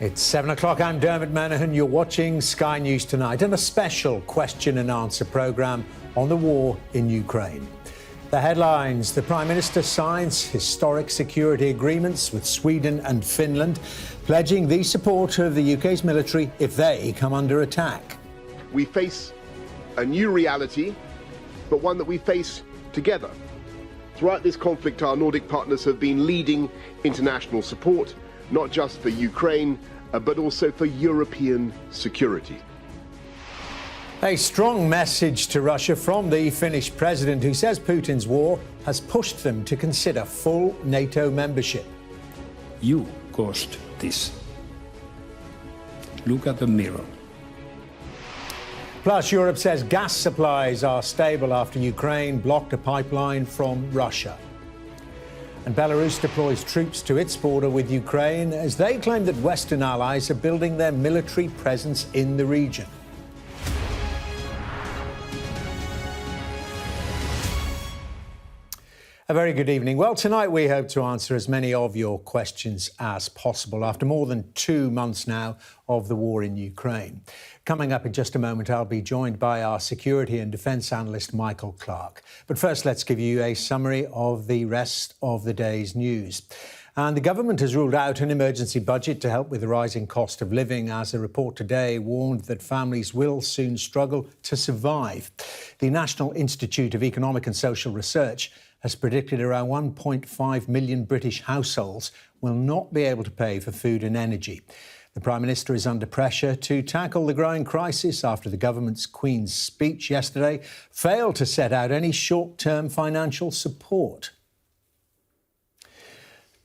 It's 7 o'clock. I'm Dermot Manahan. You're watching Sky News Tonight and a special question and answer programme on the war in Ukraine. The headlines: the Prime Minister signs historic security agreements with Sweden and Finland, pledging the support of the UK's military if they come under attack. We face a new reality, but one that we face together. Throughout this conflict, our Nordic partners have been leading international support, not just for Ukraine, but also for European security. A strong message to Russia from the Finnish president, who says Putin's war has pushed them to consider full NATO membership. You caused this. Look at the mirror. Plus, Europe says gas supplies are stable after Ukraine blocked a pipeline from Russia. And Belarus deploys troops to its border with Ukraine as they claim that Western allies are building their military presence in the region. A very good evening. Well, tonight we hope to answer as many of your questions as possible after more than 2 months now of the war in Ukraine. Coming up in just a moment, I'll be joined by our security and defence analyst, Michael Clarke. But first, let's give you a summary of the rest of the day's news. And the government has ruled out an emergency budget to help with the rising cost of living, as a report today warned that families will soon struggle to survive. The National Institute of Economic and Social Research has predicted around 1.5 million British households will not be able to pay for food and energy. The Prime Minister is under pressure to tackle the growing crisis after the government's Queen's speech yesterday failed to set out any short-term financial support.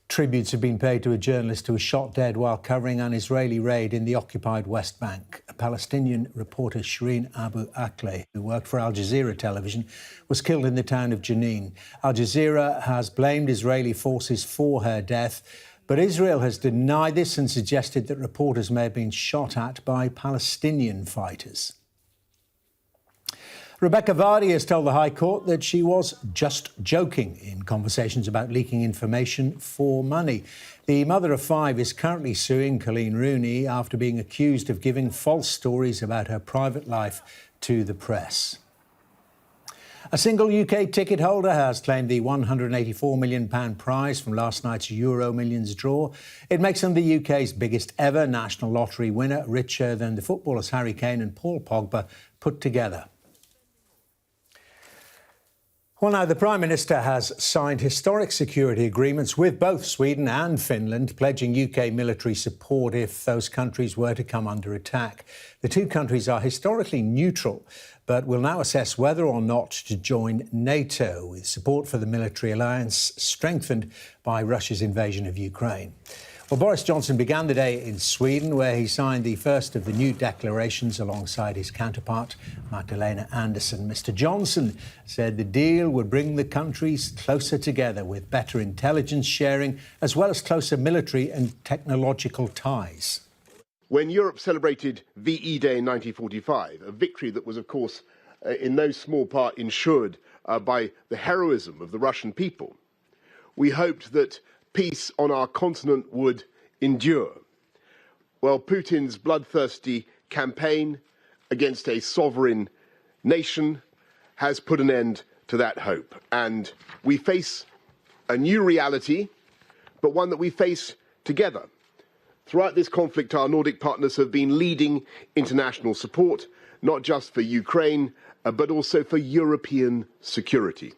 Tributes have been paid to a journalist who was shot dead while covering an Israeli raid in the occupied West Bank. A Palestinian reporter, Shireen Abu Akleh, who worked for Al Jazeera television, was killed in the town of Jenin. Al Jazeera has blamed Israeli forces for her death, but Israel has denied this and suggested that reporters may have been shot at by Palestinian fighters. Rebecca Vardy has told the High Court that she was just joking in conversations about leaking information for money. The mother of 5 is currently suing Colleen Rooney after being accused of giving false stories about her private life to the press. A single UK ticket holder has claimed the £184 million prize from last night's Euro Millions draw. It makes them the UK's biggest ever national lottery winner, richer than the footballers Harry Kane and Paul Pogba put together. Well, now, the Prime Minister has signed historic security agreements with both Sweden and Finland, pledging UK military support if those countries were to come under attack. The two countries are historically neutral, but will now assess whether or not to join NATO, with support for the military alliance strengthened by Russia's invasion of Ukraine. Well, Boris Johnson began the day in Sweden, where he signed the first of the new declarations alongside his counterpart, Magdalena Andersson. Mr. Johnson said the deal would bring the countries closer together with better intelligence sharing, as well as closer military and technological ties. When Europe celebrated VE Day in 1945, a victory that was, of course, in no small part ensured by the heroism of the Russian people, we hoped that peace on our continent would endure. Well, Putin's bloodthirsty campaign against a sovereign nation has put an end to that hope. And we face a new reality, but one that we face together. Throughout this conflict, our Nordic partners have been leading international support, not just for Ukraine, but also for European security.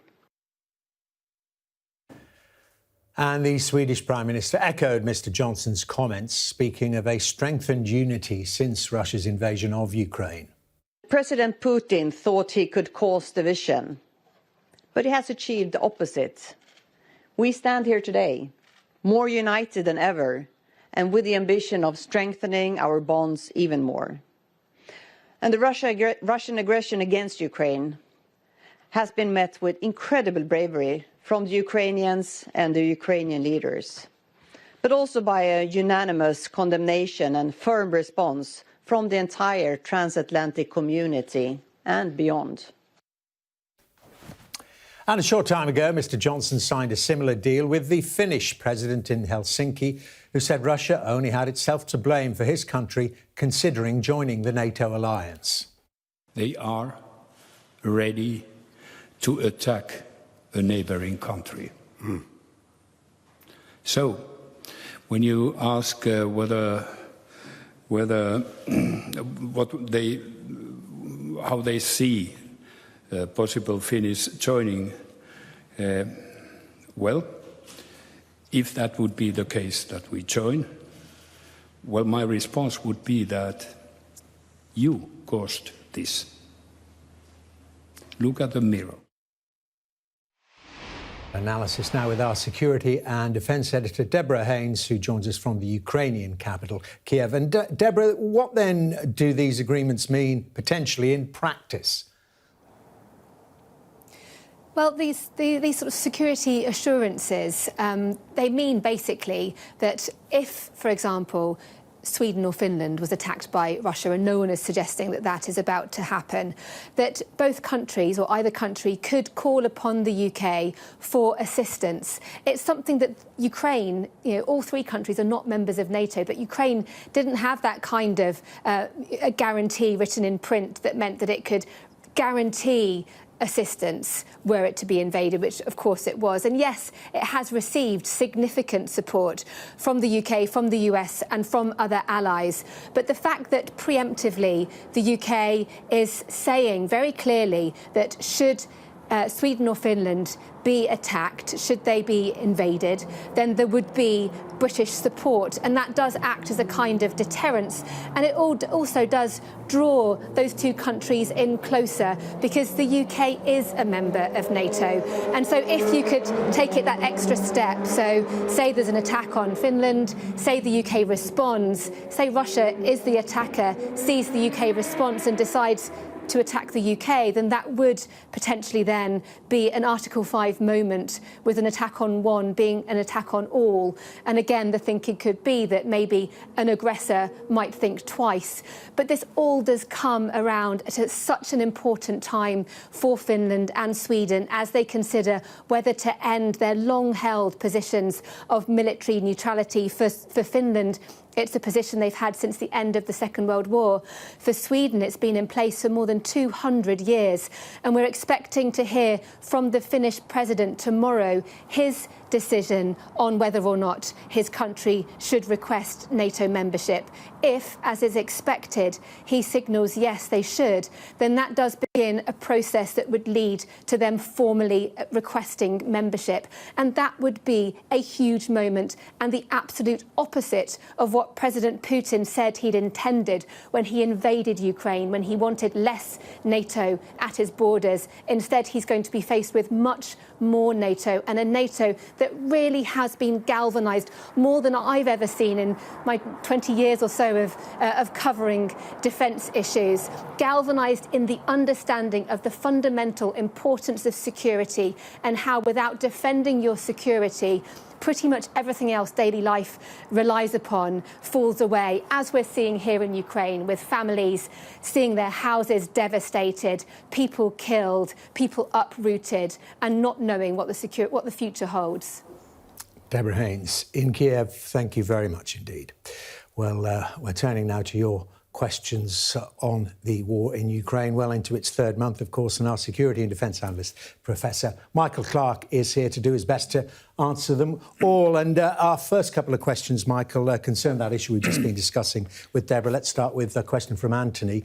And the Swedish Prime Minister echoed Mr. Johnson's comments, speaking of a strengthened unity since Russia's invasion of Ukraine. President Putin thought he could cause division, but he has achieved the opposite. We stand here today, more united than ever, and with the ambition of strengthening our bonds even more. And the Russian aggression against Ukraine has been met with incredible bravery from the Ukrainians and the Ukrainian leaders, but also by a unanimous condemnation and firm response from the entire transatlantic community and beyond. And a short time ago, Mr Johnson signed a similar deal with the Finnish president in Helsinki, who said Russia only had itself to blame for his country considering joining the NATO alliance. They are ready to attack a neighboring country. So, when you ask how they see possible Finnish joining, well, if that would be the case that we join, well, my response would be that you caused this. Look at the mirror. Analysis now with our security and defence editor Deborah Haynes, who joins us from the Ukrainian capital, Kiev. And Deborah, what then do these agreements mean potentially in practice? Well, these sort of security assurances, they mean basically that if, for example, Sweden or Finland was attacked by Russia, and no one is suggesting that that is about to happen, that both countries or either country could call upon the UK for assistance. It's something that Ukraine, all three countries are not members of NATO, but Ukraine didn't have that kind of a guarantee written in print that meant that it could guarantee assistance were it to be invaded, which of course it was. And yes, it has received significant support from the UK, from the US and from other allies. But the fact that preemptively the UK is saying very clearly that should Sweden or Finland be attacked, should they be invaded, then there would be British support. And that does act as a kind of deterrence. And it also does draw those two countries in closer, because the UK is a member of NATO. And so if you could take it that extra step, so say there's an attack on Finland, say the UK responds, say Russia is the attacker, sees the UK response and decides to attack the UK, then that would potentially then be an Article 5 moment, with an attack on one being an attack on all. And again, the thinking could be that maybe an aggressor might think twice. But this all does come around at such an important time for Finland and Sweden as they consider whether to end their long-held positions of military neutrality. For Finland, it's a position they've had since the end of the Second World War. For Sweden, it's been in place for more than 200 years. And we're expecting to hear from the Finnish president tomorrow his decision on whether or not his country should request NATO membership. If, as is expected, he signals yes, they should, then that does begin a process that would lead to them formally requesting membership. And that would be a huge moment and the absolute opposite of what President Putin said he'd intended when he invaded Ukraine, when he wanted less NATO at his borders. Instead, he's going to be faced with much more NATO, and a NATO that really has been galvanised more than I've ever seen in my 20 years or so of covering defence issues, galvanised in the understanding of the fundamental importance of security and how without defending your security, pretty much everything else daily life relies upon falls away, as we're seeing here in Ukraine, with families seeing their houses devastated, people killed, people uprooted, and not knowing what the future holds. Deborah Haynes in Kiev, thank you very much indeed. Well, we're turning now to your questions on the war in Ukraine, well into its third month, of course, and our security and defence analyst, Professor Michael Clarke, is here to do his best to answer them all. And our first couple of questions, Michael, concern that issue we've just been discussing with Deborah. Let's start with a question from Anthony.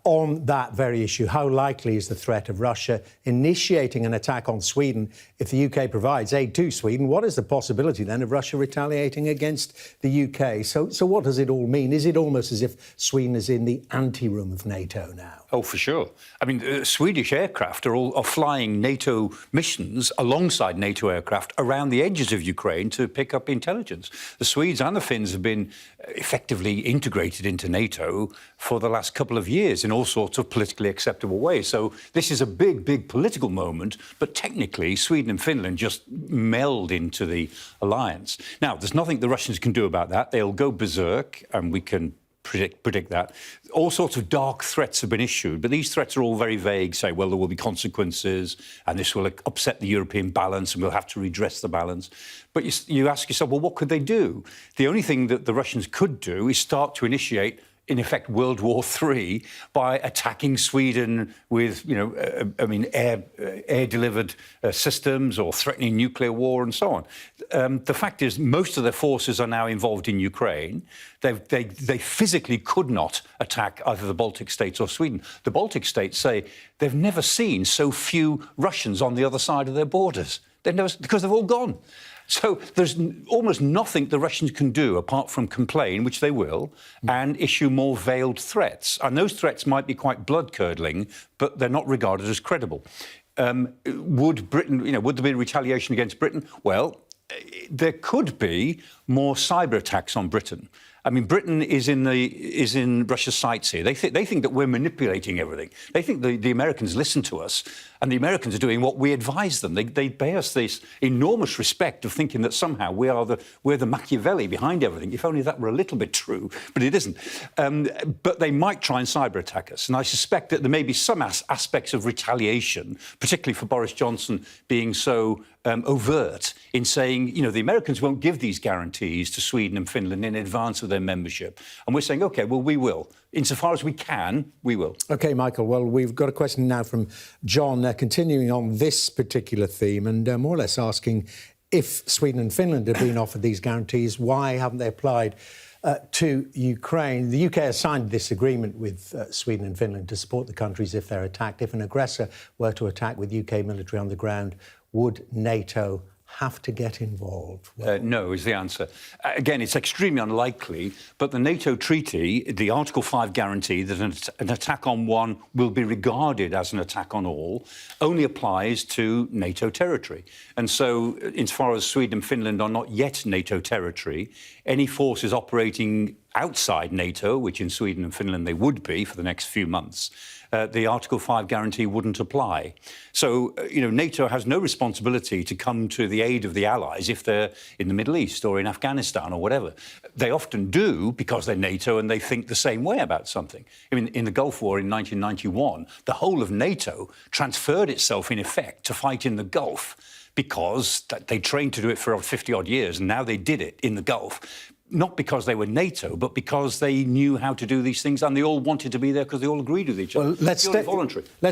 On that very issue, how likely is the threat of Russia initiating an attack on Sweden if the UK provides aid to Sweden? What is the possibility then of Russia retaliating against the UK? So what does it all mean? Is it almost as if Sweden is in the ante-room of NATO now? Oh, for sure. I mean, Swedish aircraft are flying NATO missions alongside NATO aircraft around the edges of Ukraine to pick up intelligence. The Swedes and the Finns have been effectively integrated into NATO for the last couple of years in all sorts of politically acceptable ways. So this is a big, big political moment, but technically Sweden and Finland just meld into the alliance. Now, there's nothing the Russians can do about that. They'll go berserk, and we can predict that. All sorts of dark threats have been issued, but these threats are all very vague, say, well, there will be consequences and this will upset the European balance and we'll have to redress the balance. But you ask yourself, well, what could they do? The only thing that the Russians could do is start to initiate, in effect, World War III by attacking Sweden with, air-delivered systems or threatening nuclear war and so on. The fact is, most of their forces are now involved in Ukraine. They physically could not attack either the Baltic states or Sweden. The Baltic states say they've never seen so few Russians on the other side of their borders. Because they've all gone. So there's almost nothing the Russians can do apart from complain, which they will, and issue more veiled threats. And those threats might be quite blood-curdling, but they're not regarded as credible. Would there be retaliation against Britain? Well, there could be more cyber attacks on Britain. I mean, Britain is in Russia's sights here. They think that we're manipulating everything. They think the Americans listen to us, and the Americans are doing what we advise them. They pay us this enormous respect of thinking that somehow we're the Machiavelli behind everything. If only that were a little bit true, but it isn't. But they might try and cyber attack us, and I suspect that there may be some aspects of retaliation, particularly for Boris Johnson being so overt in saying, the Americans won't give these guarantees to Sweden and Finland in advance of their membership. And we're saying, OK, well, we will. Insofar as we can, we will. OK, Michael, well, we've got a question now from John, continuing on this particular theme and more or less asking if Sweden and Finland have been offered these guarantees, why haven't they applied to Ukraine? The UK has signed this agreement with Sweden and Finland to support the countries if they're attacked. If an aggressor were to attack with UK military on the ground, would NATO have to get involved? No, is the answer. Again, it's extremely unlikely, but the NATO treaty, the Article 5 guarantee that an attack on one will be regarded as an attack on all, only applies to NATO territory. And so, insofar as Sweden and Finland are not yet NATO territory, any forces operating outside NATO, which in Sweden and Finland they would be for the next few months, the Article 5 guarantee wouldn't apply. So, NATO has no responsibility to come to the aid of the allies if they're in the Middle East or in Afghanistan or whatever. They often do because they're NATO and they think the same way about something. I mean, in the Gulf War in 1991, the whole of NATO transferred itself, in effect, to fight in the Gulf because they trained to do it for 50-odd years, and now they did it in the Gulf. Not because they were NATO, but because they knew how to do these things, and they all wanted to be there because they all agreed with each other. Well, let's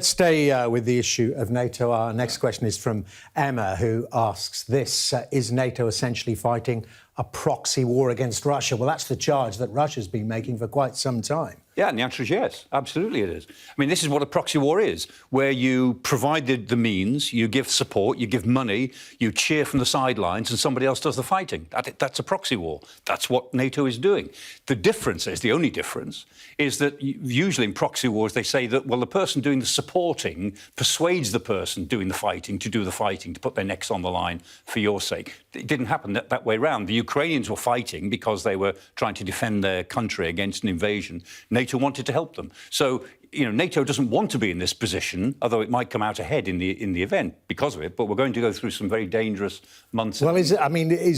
stay with the issue of NATO. Our next question is from Emma, who asks this. Is NATO essentially fighting a proxy war against Russia? Well, that's the charge that Russia's been making for quite some time. Yeah, and the answer is yes. Absolutely it is. I mean, this is what a proxy war is, where you provide the means, you give support, you give money, you cheer from the sidelines, and somebody else does the fighting. That's a proxy war. That's what NATO is doing. The difference is, the only difference, is that usually in proxy wars they say that, well, the person doing the supporting persuades the person doing the fighting to do the fighting, to put their necks on the line for your sake. It didn't happen that way round. The Ukrainians were fighting because they were trying to defend their country against an invasion. NATO wanted to help them. So, NATO doesn't want to be in this position, although it might come out ahead in the event because of it. But we're going to go through some very dangerous months. Well, is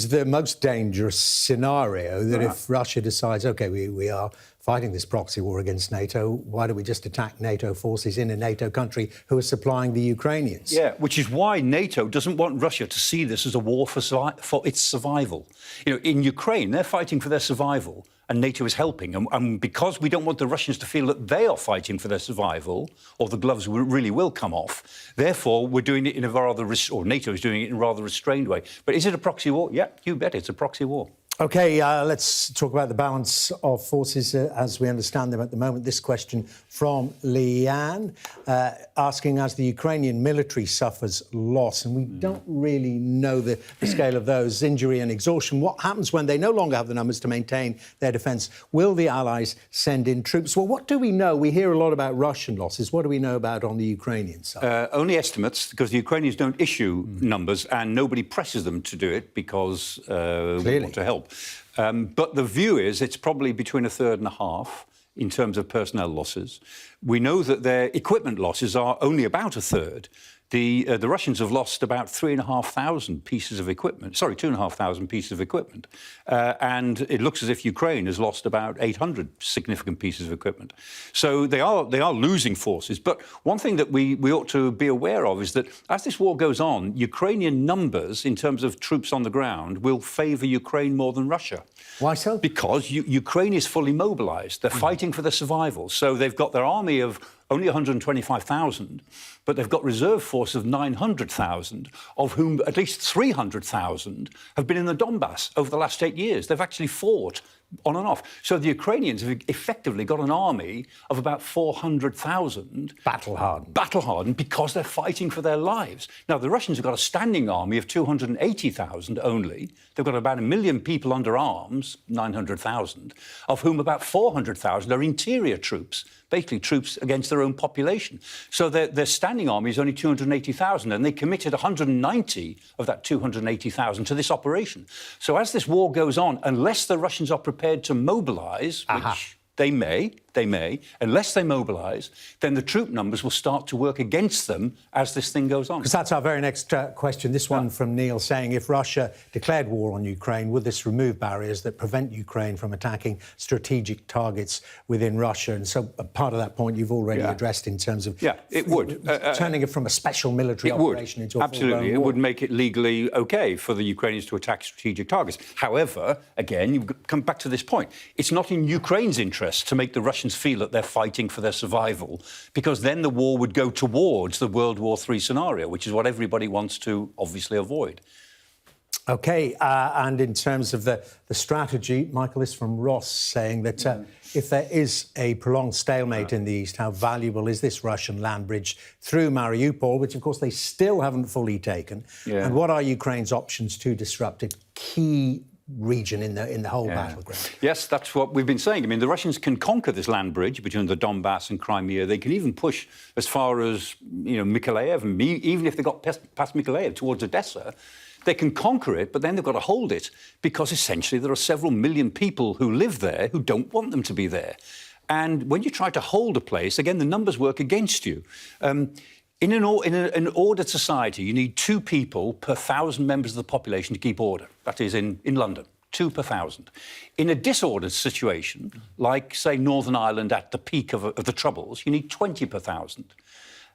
the most dangerous scenario that if Russia decides, OK, we are fighting this proxy war against NATO, why don't we just attack NATO forces in a NATO country who are supplying the Ukrainians? Yeah, which is why NATO doesn't want Russia to see this as a war for its survival. In Ukraine, they're fighting for their survival, and NATO is helping. And because we don't want the Russians to feel that they are fighting for their survival, or the gloves really will come off, therefore we're doing it in a rather, or NATO is doing it in a rather restrained way. But is it a proxy war? Yeah, you bet it's a proxy war. OK, let's talk about the balance of forces as we understand them at the moment. This question from Leanne, asking, as the Ukrainian military suffers loss, and we don't really know the scale of those, injury and exhaustion, what happens when they no longer have the numbers to maintain their defence? Will the Allies send in troops? Well, what do we know? We hear a lot about Russian losses. What do we know about on the Ukrainian side? Only estimates, because the Ukrainians don't issue numbers and nobody presses them to do it because we want to help. But the view is it's probably between a third and a half in terms of personnel losses. We know that their equipment losses are only about a third. the Russians have lost about 3,500 pieces of equipment. Sorry, 2,500 pieces of equipment. And it looks as if Ukraine has lost about 800 significant pieces of equipment. So they are losing forces. But one thing that we ought to be aware of is that as this war goes on, Ukrainian numbers in terms of troops on the ground will favour Ukraine more than Russia. Why so? Because Ukraine is fully mobilised. They're fighting for their survival. So they've got their army of only 125,000, but they've got reserve force of 900,000, of whom at least 300,000 have been in the Donbass over the last 8 years. They've actually fought on and off. So the Ukrainians have effectively got an army of about 400,000. Battle-hardened. Battle-hardened because they're fighting for their lives. Now, the Russians have got a standing army of 280,000 only. They've got about 1 million people under arms, 900,000, of whom about 400,000 are interior troops, basically troops against their own population. So their standing army is only 280,000, and they committed 190 of that 280,000 to this operation. So as this war goes on, unless the Russians are prepared to mobilise, which they may, unless they mobilise, then the troop numbers will start to work against them as this thing goes on. Because that's our very next question. This one from Neil saying, if Russia declared war on Ukraine, would this remove barriers that prevent Ukraine from attacking strategic targets within Russia? And so part of that point you've already addressed in terms of... Yeah, it would. Turning it from a special military operation into a absolutely. full-blown war. It would make it legally OK for the Ukrainians to attack strategic targets. However, again, you come back to this point. It's not in Ukraine's interest to make the Russians feel that they're fighting for their survival, because then the war would go towards the World War III scenario, which is what everybody wants to obviously avoid. OK, and in terms of the strategy, Michael, is from Ross saying that if there is a prolonged stalemate in the east, how valuable is this Russian land bridge through Mariupol, which, of course, they still haven't fully taken? And what are Ukraine's options to disrupt a key region in the whole battleground? Yes, that's what we've been saying. I mean, the Russians can conquer this land bridge between the Donbass and Crimea. They can even push as far as, Mykolaiv, and even if they got past Mykolaiv towards Odessa, they can conquer it, but then they've got to hold it because essentially there are several million people who live there who don't want them to be there. And when you try to hold a place, again, the numbers work against you. In an ordered society, you need 2 people per 1,000 members of the population to keep order. That is in London, 2 per 1,000. In a disordered situation, like, say, Northern Ireland at the peak of the Troubles, you need 20 per 1,000.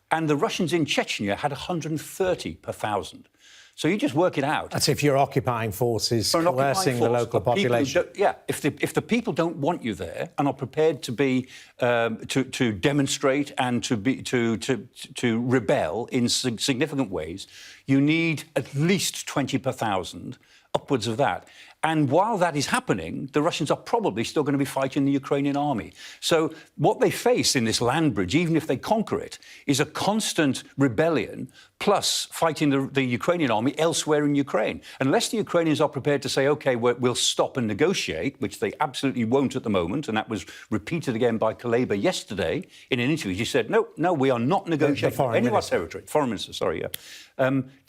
And the Russians in Chechnya had 130 per 1,000. So you just work it out. That's if you're occupying forces, coercing the local population. If the people don't want you there and are prepared to be to demonstrate and to rebel in significant ways, you need at least 20 per 1,000, upwards of that. And while that is happening, the Russians are probably still going to be fighting the Ukrainian army. So what they face in this land bridge, even if they conquer it, is a constant rebellion plus fighting the Ukrainian army elsewhere in Ukraine. Unless the Ukrainians are prepared to say, OK, we'll stop and negotiate, which they absolutely won't at the moment, and that was repeated again by Kuleba yesterday in an interview. He said, no, we are not negotiating any of our territory. Foreign minister, sorry,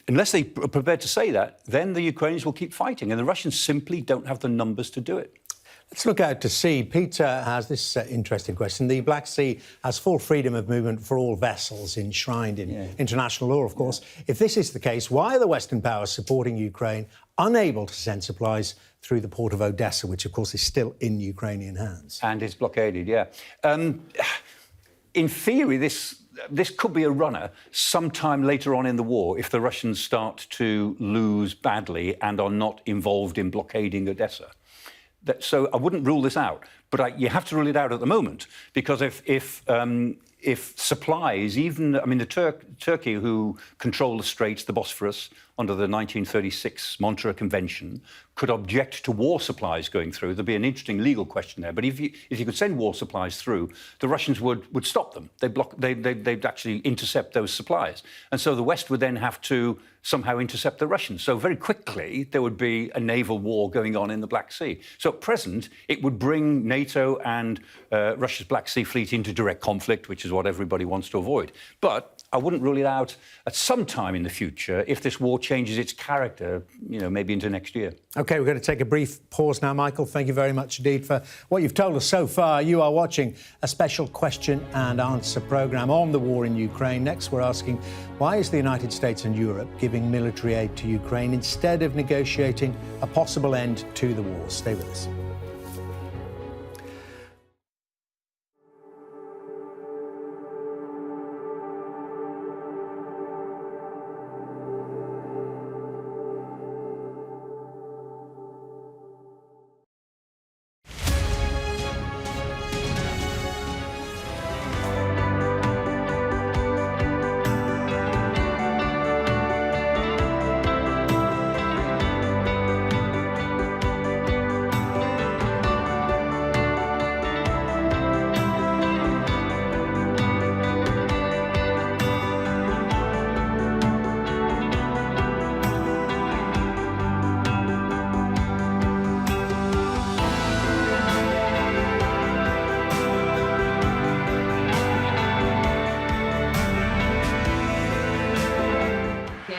unless they are prepared to say that, then the Ukrainians will keep fighting, and the Russians simply don't have the numbers to do it. Let's look out to sea. Peter has this interesting question. The Black Sea has full freedom of movement for all vessels enshrined in international law, of course. If this is the case, why are the Western powers supporting Ukraine unable to send supplies through the port of Odessa, which, of course, is still in Ukrainian hands? And it's blockaded, in theory, this could be a runner sometime later on in the war if the Russians start to lose badly and are not involved in blockading Odessa. So I wouldn't rule this out, but you have to rule it out at the moment, because if supplies, Turkey, who control the Straits, the Bosphorus, under the 1936 Montreux Convention, could object to war supplies going through. There'd be an interesting legal question there. But if you could send war supplies through, the Russians would stop them. They'd actually intercept those supplies. And so the West would then have to somehow intercept the Russians. So very quickly, there would be a naval war going on in the Black Sea. So at present, it would bring NATO and Russia's Black Sea Fleet into direct conflict, which is what everybody wants to avoid. But I wouldn't rule it out at some time in the future if this war changes its character, maybe into next year. OK, we're going to take a brief pause now, Michael. Thank you very much indeed for what you've told us so far. You are watching a special question and answer programme on the war in Ukraine. Next, we're asking, why is the United States and Europe giving military aid to Ukraine instead of negotiating a possible end to the war? Stay with us.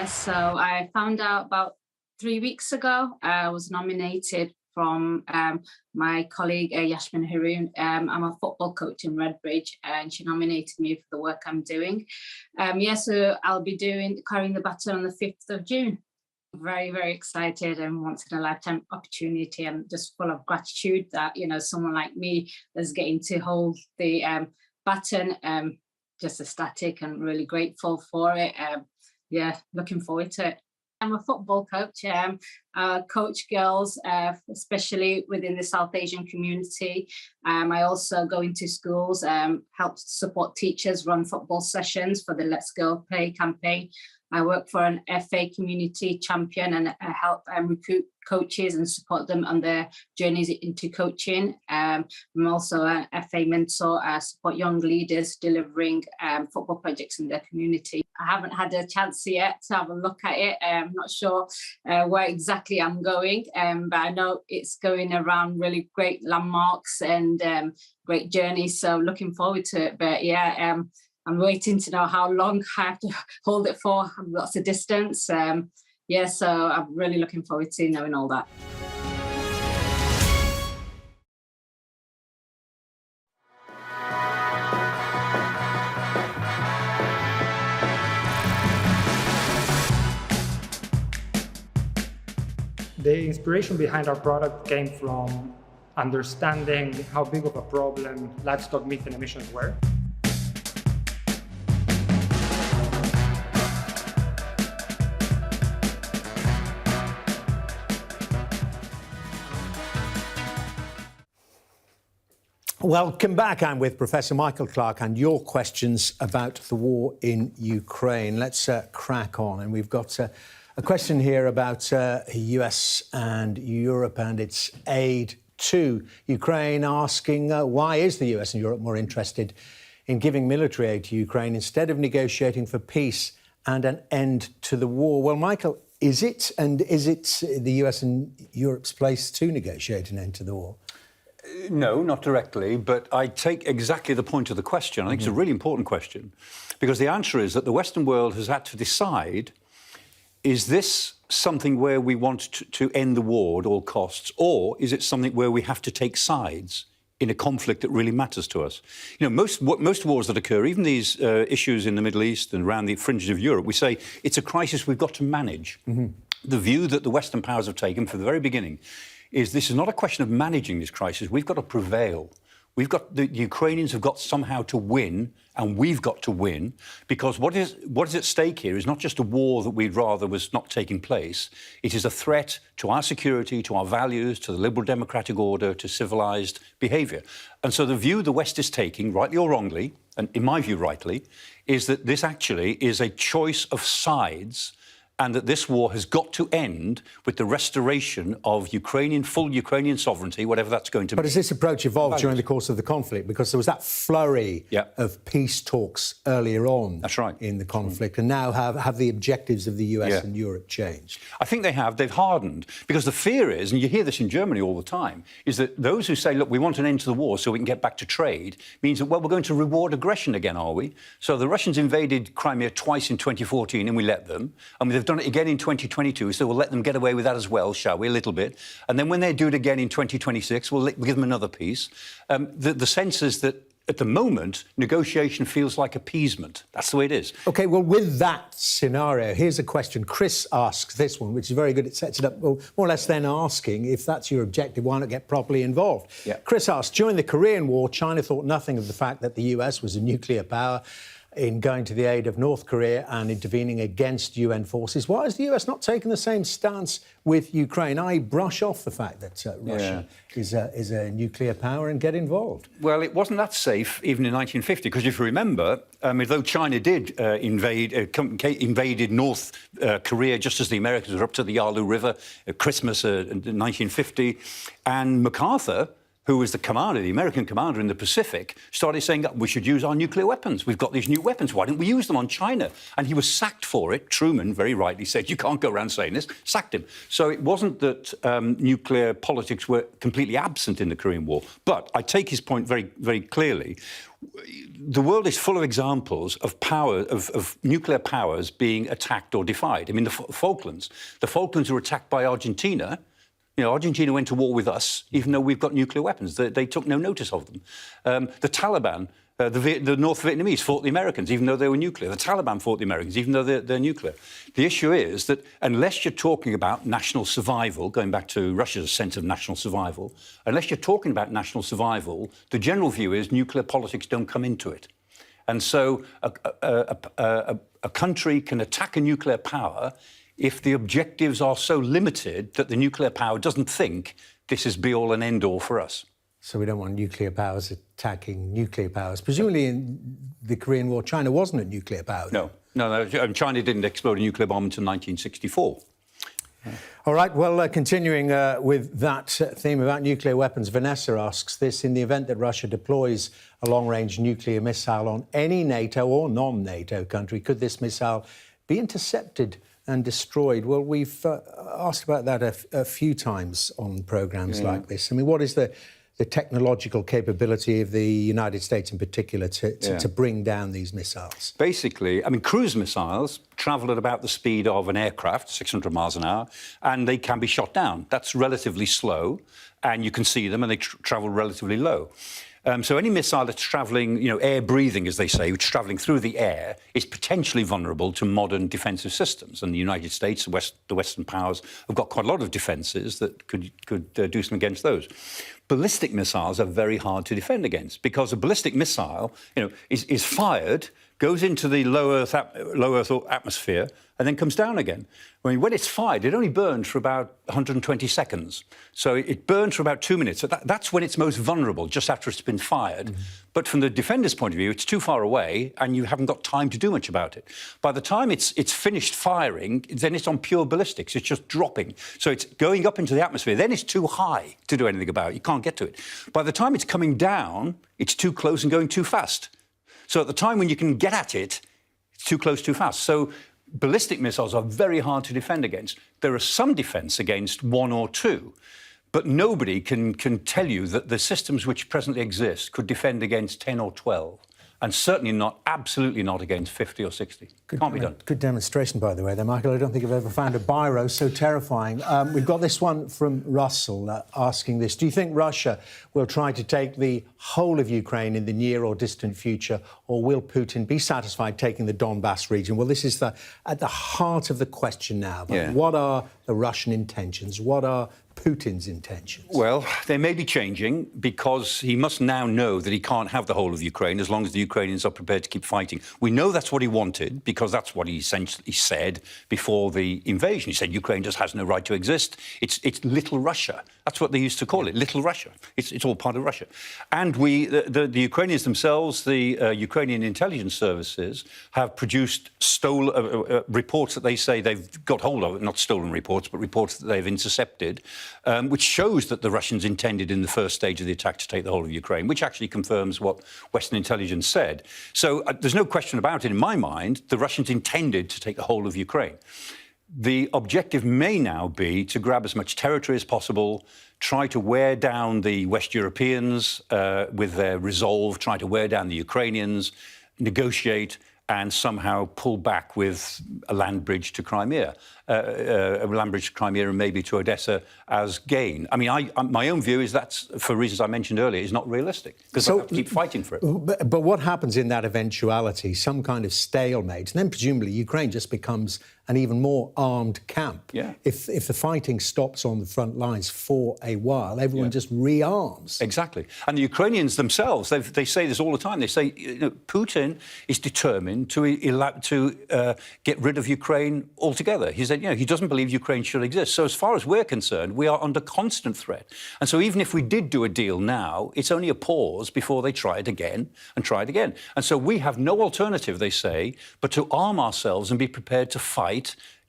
So I found out about 3 weeks ago. I was nominated from my colleague Yasmin Haroon. I'm a football coach in Redbridge, and she nominated me for the work I'm doing. So I'll be carrying the baton on the 5th of June. Very, very excited and once in a lifetime opportunity, and just full of gratitude that, someone like me is getting to hold the baton. Just ecstatic and really grateful for it. Looking forward to it. I'm a football coach. I coach girls, especially within the South Asian community. I also go into schools, help support teachers, run football sessions for the Let's Go Play campaign. I work for an FA community champion and help recruit coaches and support them on their journeys into coaching. I'm also an FA mentor. I support young leaders delivering football projects in their community. I haven't had a chance yet to have a look at it. I'm not sure where exactly I'm going, but I know it's going around really great landmarks and great journeys. So looking forward to it. But I'm waiting to know how long I have to hold it for. Lots of distance. So I'm really looking forward to knowing all that. The inspiration behind our product came from understanding how big of a problem livestock methane emissions were. Welcome back. I'm with Professor Michael Clarke and your questions about the war in Ukraine. Let's crack on. And we've got a question here about US and Europe and its aid to Ukraine, asking why is the US and Europe more interested in giving military aid to Ukraine instead of negotiating for peace and an end to the war? Well, Michael, is it? And is it the US and Europe's place to negotiate an end to the war? No, not directly, but I take exactly the point of the question. I think it's a really important question, because the answer is that the Western world has had to decide, is this something where we want to end the war at all costs, or is it something where we have to take sides in a conflict that really matters to us? Most wars that occur, even these issues in the Middle East and around the fringes of Europe, we say it's a crisis we've got to manage. The view that the Western powers have taken from the very beginning is this is not a question of managing this crisis. We've got to prevail. The Ukrainians have got somehow to win, and we've got to win, because what is at stake here is not just a war that we'd rather was not taking place. It is a threat to our security, to our values, to the liberal democratic order, to civilized behavior. And so the view the West is taking, rightly or wrongly, and in my view rightly, is that this actually is a choice of sides, and that this war has got to end with the restoration of full Ukrainian sovereignty, whatever that's going to be. But has this approach evolved during the course of the conflict? Because there was that flurry of peace talks earlier on in the conflict, and now have the objectives of the US and Europe changed? I think they have. They've hardened. Because the fear is, and you hear this in Germany all the time, is that those who say, look, we want an end to the war so we can get back to trade, means that, well, we're going to reward aggression again, are we? So the Russians invaded Crimea twice in 2014, and we let them. And with a they've done it again in 2022, so we'll let them get away with that as well, shall we, a little bit. And then when they do it again in 2026, we'll give them another piece. The sense is that at the moment, negotiation feels like appeasement. That's the way it is. OK, well, with that scenario, here's a question. Chris asks this one, which is very good. It sets it up, well, more or less then asking, if that's your objective, why not get properly involved? Yeah. Chris asks, during the Korean War, China thought nothing of the fact that the US was a nuclear power in going to the aid of North Korea and intervening against UN forces. Why has the US not taken the same stance with Ukraine? I brush off the fact that Russia is a nuclear power and get involved. Well, it wasn't that safe even in 1950, because if you remember, though China did invaded North Korea just as the Americans were up to the Yalu River at Christmas in 1950, and MacArthur, who was the American commander in the Pacific, started saying we should use our nuclear weapons. We've got these new weapons. Why don't we use them on China? And he was sacked for it. Truman very rightly said, you can't go around saying this. Sacked him. So it wasn't that nuclear politics were completely absent in the Korean War. But I take his point very, very clearly. The world is full of examples of of nuclear powers being attacked or defied. I mean, the Falklands were attacked by Argentina. You know, Argentina went to war with us, even though we've got nuclear weapons. They took no notice of them. The Taliban, the North Vietnamese fought the Americans, even though they were nuclear. The Taliban fought the Americans, even though they're nuclear. The issue is that unless you're talking about national survival, going back to Russia's sense of national survival, unless you're talking about national survival, the general view is nuclear politics don't come into it. And so a country can attack a nuclear power if the objectives are so limited that the nuclear power doesn't think this is be-all and end-all for us. So we don't want nuclear powers attacking nuclear powers. Presumably in the Korean War, China wasn't a nuclear power. No. China didn't explode a nuclear bomb until 1964. All right, well, continuing with that theme about nuclear weapons, Vanessa asks this: in the event that Russia deploys a long-range nuclear missile on any NATO or non-NATO country, could this missile be intercepted and destroyed? Well, we've asked about that a few times on programmes like this. I mean, what is the technological capability of the United States in particular to bring down these missiles? Basically, I mean, cruise missiles travel at about the speed of an aircraft, 600 miles an hour, and they can be shot down. That's relatively slow, and you can see them, and they travel relatively low. So any missile that's travelling, you know, air-breathing, as they say, which is travelling through the air, is potentially vulnerable to modern defensive systems. And the United States, the Western powers, have got quite a lot of defences that could do something against those. Ballistic missiles are very hard to defend against, because a ballistic missile, you know, is fired, goes into the low Earth atmosphere, and then comes down again. I mean, when it's fired, it only burns for about 120 seconds. So it burns for about 2 minutes. So that's when it's most vulnerable, just after it's been fired. But from the defender's point of view, it's too far away, and you haven't got time to do much about it. By the time it's finished firing, then it's on pure ballistics. It's just dropping. So it's going up into the atmosphere. Then it's too high to do anything about it. You can't get to it. By the time it's coming down, it's too close and going too fast. So at the time when you can get at it, it's too close, too fast. So ballistic missiles are very hard to defend against. There are some defence against one or two, but nobody can tell you that the systems which presently exist could defend against 10 or 12. And certainly not, absolutely not against 50 or 60. Can't be done. Good demonstration, by the way, there, Michael. I don't think I've ever found a biro so terrifying. We've got this one from Russell asking this: do you think Russia will try to take the whole of Ukraine in the near or distant future, or will Putin be satisfied taking the Donbass region? Well, this is at the heart of the question now. But what are the Russian intentions? What are Putin's intentions? Well, they may be changing, because he must now know that he can't have the whole of Ukraine as long as the Ukrainians are prepared to keep fighting. We know that's what he wanted, because that's what he essentially said before the invasion. He said Ukraine just has no right to exist. It's Little Russia. That's what they used to call it, Little Russia. It's all part of Russia. And the Ukrainians themselves, the Ukrainian intelligence services, have produced reports that they say they've got hold of, not stolen reports, but reports that they've intercepted, which shows that the Russians intended in the first stage of the attack to take the whole of Ukraine, which actually confirms what Western intelligence said. So there's no question about it in my mind. The Russians intended to take the whole of Ukraine. The objective may now be to grab as much territory as possible, try to wear down the West Europeans with their resolve, try to wear down the Ukrainians, negotiate, and somehow pull back with a land bridge to Crimea, and maybe to Odessa as gain. I mean, my own view is that's, for reasons I mentioned earlier, is not realistic, because they'll have to keep fighting for it. But what happens in that eventuality? Some kind of stalemate, and then presumably Ukraine just becomes an even more armed camp. Yeah. If the fighting stops on the front lines for a while, everyone just rearms. Exactly. And the Ukrainians themselves, they say this all the time. They say, Putin is determined to get rid of Ukraine altogether. He said, he doesn't believe Ukraine should exist. So as far as we're concerned, we are under constant threat. And so even if we did do a deal now, it's only a pause before they try it again and try it again. And so we have no alternative, they say, but to arm ourselves and be prepared to fight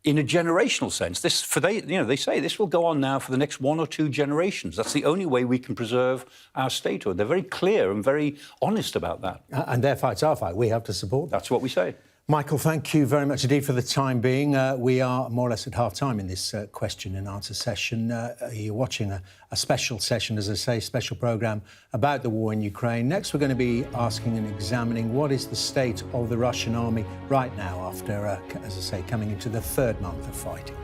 in a generational sense. They say this will go on now for the next 1 or 2 generations. That's the only way we can preserve our statehood. They're very clear and very honest about that. And their fight's our fight. We have to support them. That's what we say. Michael, thank you very much indeed for the time being. We are more or less at half-time in this question and answer session. You're watching a special session, as I say, special programme about the war in Ukraine. Next, we're going to be asking and examining what is the state of the Russian army right now after, as I say, coming into the 3rd month of fighting.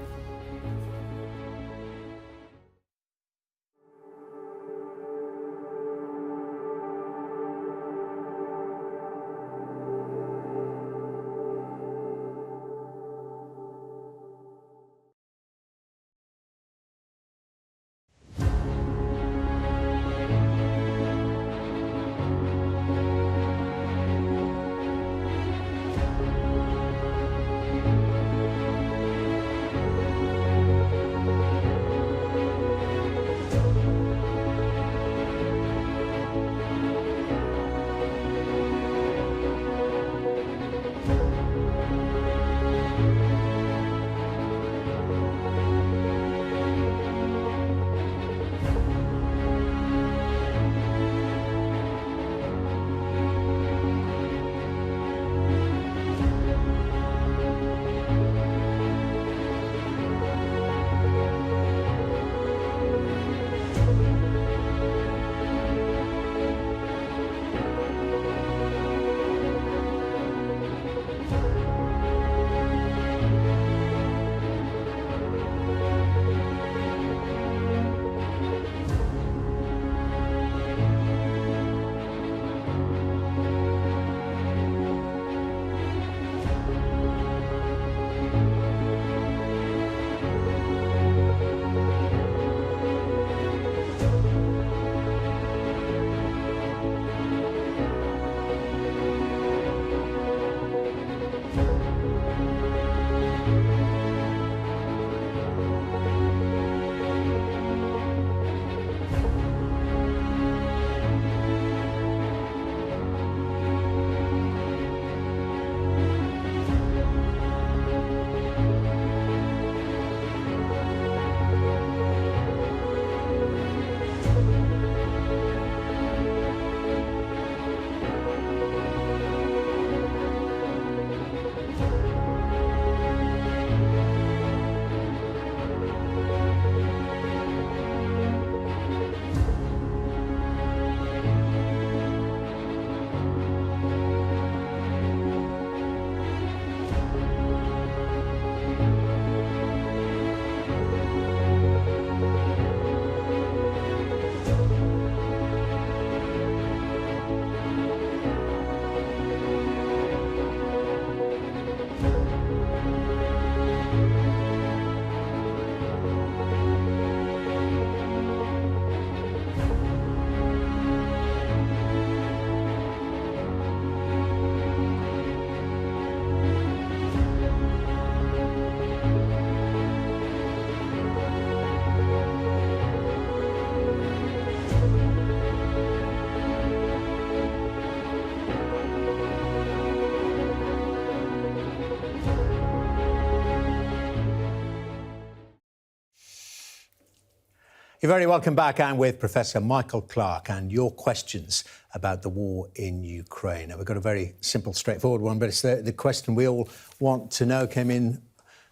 You're very welcome back. I'm with Professor Michael Clarke and your questions about the war in Ukraine. Now, we've got a very simple, straightforward one, but it's the question we all want to know. Came in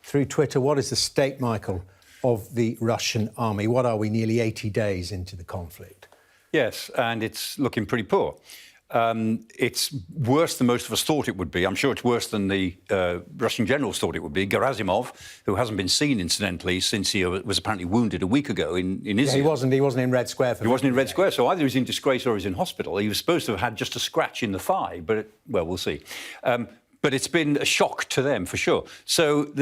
through Twitter. What is the state, Michael, of the Russian army? What are we nearly 80 days into the conflict? Yes, and it's looking pretty poor. It's worse than most of us thought it would be. I'm sure it's worse than the Russian generals thought it would be. Gerasimov, who hasn't been seen, incidentally, since he was apparently wounded a week ago in Izzy. Yeah, he wasn't in Red Square. He wasn't in Red Square, so either he's in disgrace or he's in hospital. He was supposed to have had just a scratch in the thigh, but, well, we'll see. But it's been a shock to them, for sure. So,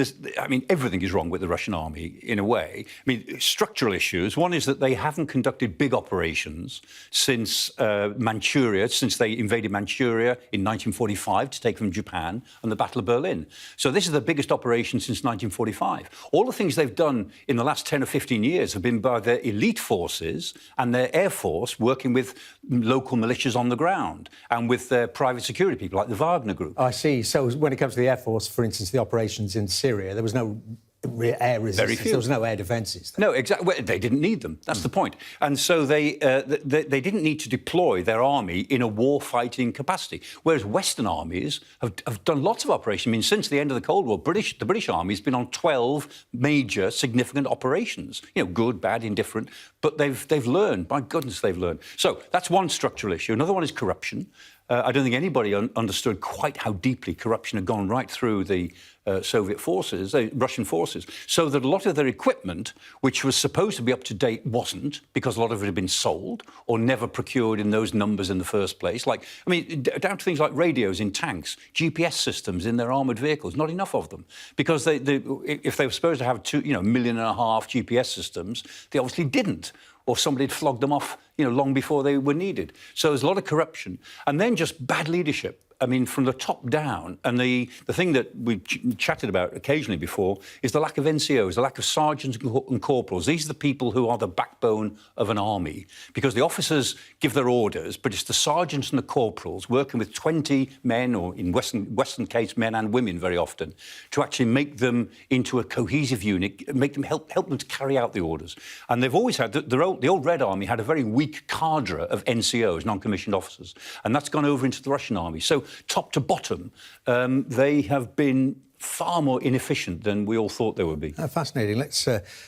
everything is wrong with the Russian army, in a way. I mean, structural issues. One is that they haven't conducted big operations since Manchuria, since they invaded Manchuria in 1945 to take from Japan, and the Battle of Berlin. So this is the biggest operation since 1945. All the things they've done in the last 10 or 15 years have been by their elite forces and their air force working with local militias on the ground and with their private security people, like the Wagner Group. I see. So when it comes to the Air Force, for instance, the operations in Syria, there was no air resistance. Very few. There was no air defences. No, exactly. Well, they didn't need them. That's the point. And so they didn't need to deploy their army in a war-fighting capacity, whereas Western armies have done lots of operations. I mean, since the end of the Cold War, the British Army has been on 12 major, significant operations. You know, good, bad, indifferent. But they've learned. My goodness, they've learned. So that's one structural issue. Another one is corruption. I don't think anybody understood quite how deeply corruption had gone right through the Soviet forces, Russian forces, so that a lot of their equipment, which was supposed to be up to date, wasn't, because a lot of it had been sold or never procured in those numbers in the first place. Like, I mean, down to things like radios in tanks, GPS systems in their armoured vehicles, not enough of them, because if they were supposed to have 1.5 million GPS systems, they obviously didn't. Or somebody had flogged them off, long before they were needed. So there's a lot of corruption. And then just bad leadership. I mean, from the top down. And the thing that we chatted about occasionally before is the lack of NCOs, the lack of sergeants and corporals. These are the people who are the backbone of an army, because the officers give their orders, but it's the sergeants and the corporals working with 20 men, or in Western case, men and women very often, to actually make them into a cohesive unit, make them help them to carry out the orders. And they've always had, the old Red Army had a very weak cadre of NCOs, non-commissioned officers, and that's gone over into the Russian army. So top to bottom, they have been far more inefficient than we all thought they would be. Fascinating. Let's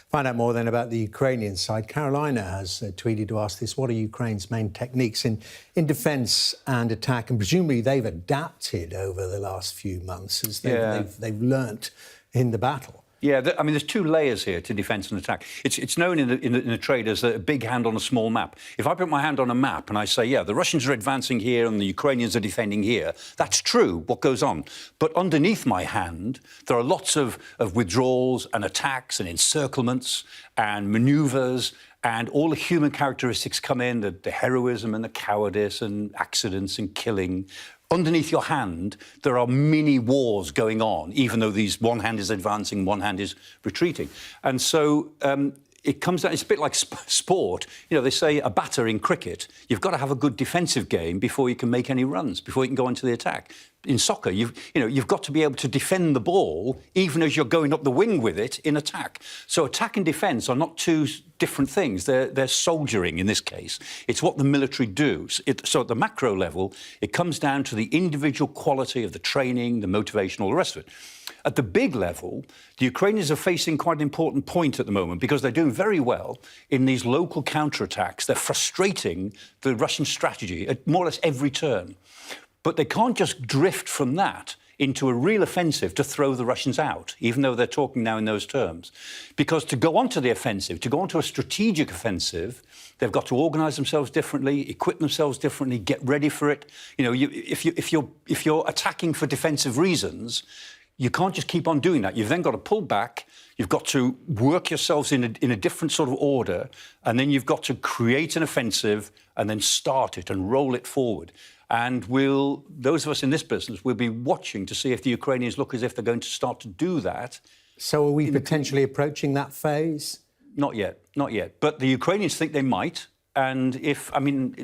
find out more then about the Ukrainian side. Carolina has tweeted to ask this: what are Ukraine's main techniques in defence and attack? And presumably they've adapted over the last few months as they've learnt in the battle. Yeah, there's two layers here to defence and attack. It's known in the trade as a big hand on a small map. If I put my hand on a map and I say, yeah, the Russians are advancing here and the Ukrainians are defending here, that's true, what goes on. But underneath my hand, there are lots of withdrawals and attacks and encirclements and manoeuvres, and all the human characteristics come in, the heroism and the cowardice and accidents and killing. Underneath your hand, there are mini wars going on, even though one hand is advancing, one hand is retreating. And so it comes down, it's a bit like sport. They say a batter in cricket, you've got to have a good defensive game before you can make any runs, before you can go into the attack. In soccer, you've got to be able to defend the ball even as you're going up the wing with it in attack. So attack and defence are not two different things. They're soldiering in this case. It's what the military do. So at the macro level, it comes down to the individual quality of the training, the motivation, all the rest of it. At the big level, the Ukrainians are facing quite an important point at the moment, because they're doing very well in these local counterattacks. They're frustrating the Russian strategy at more or less every turn. But they can't just drift from that into a real offensive to throw the Russians out, even though they're talking now in those terms. Because to go on to the offensive, to go on to a strategic offensive, they've got to organise themselves differently, equip themselves differently, get ready for it. If you're attacking for defensive reasons, you can't just keep on doing that. You've then got to pull back. You've got to work yourselves in a different sort of order, and then you've got to create an offensive and then start it and roll it forward. And those of us in this business will be watching to see if the Ukrainians look as if they're going to start to do that. So are we potentially approaching that phase? Not yet. But the Ukrainians think they might. And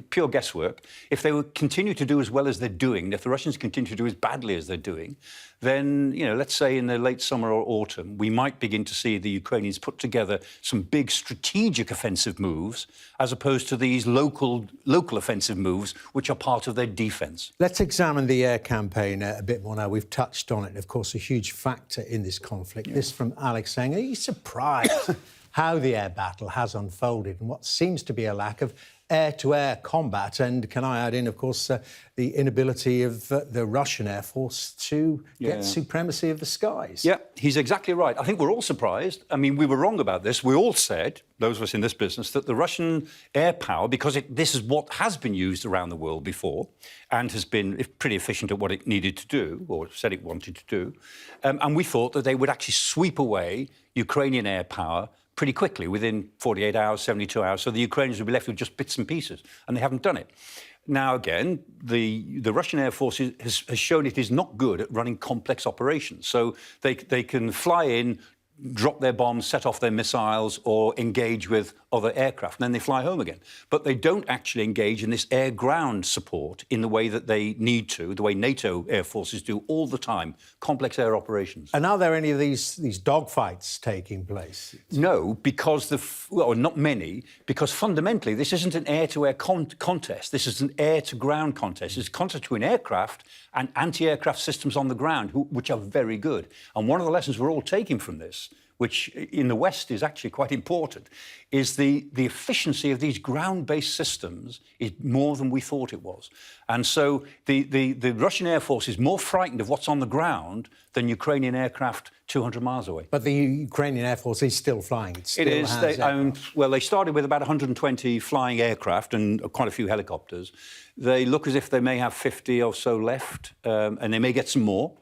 pure guesswork, if they would continue to do as well as they're doing, if the Russians continue to do as badly as they're doing, then, let's say in the late summer or autumn, we might begin to see the Ukrainians put together some big strategic offensive moves, as opposed to these local offensive moves, which are part of their defence. Let's examine the air campaign a bit more now. We've touched on it, of course, a huge factor in this conflict. Yeah. This from Alex saying, are you surprised how the air battle has unfolded and what seems to be a lack of air-to-air combat. And can I add in, of course, the inability of the Russian Air Force to get supremacy of the skies? Yeah, he's exactly right. I think we're all surprised. I mean, we were wrong about this. We all said, those of us in this business, that the Russian air power, because this is what has been used around the world before and has been pretty efficient at what it needed to do, or said it wanted to do, and we thought that they would actually sweep away Ukrainian air power pretty quickly, within 48 hours, 72 hours, so the Ukrainians would be left with just bits and pieces, and they haven't done it. Now, again, the Russian Air Force has shown it is not good at running complex operations. So they can fly in, drop their bombs, set off their missiles, or engage with other aircraft, and then they fly home again. But they don't actually engage in this air-ground support in the way that they need to, the way NATO air forces do all the time, complex air operations. And are there any of these dogfights taking place? No, because not many, because fundamentally this isn't an air-to-air contest. This is an air-to-ground contest. It's a contest between aircraft and anti-aircraft systems on the ground, which are very good. And one of the lessons we're all taking from this, which in the West is actually quite important, is the efficiency of these ground-based systems is more than we thought it was. And so the Russian Air Force is more frightened of what's on the ground than Ukrainian aircraft 200 miles away. But the Ukrainian Air Force is still flying. It is. They started with about 120 flying aircraft and quite a few helicopters. They look as if they may have 50 or so left, and they may get some more.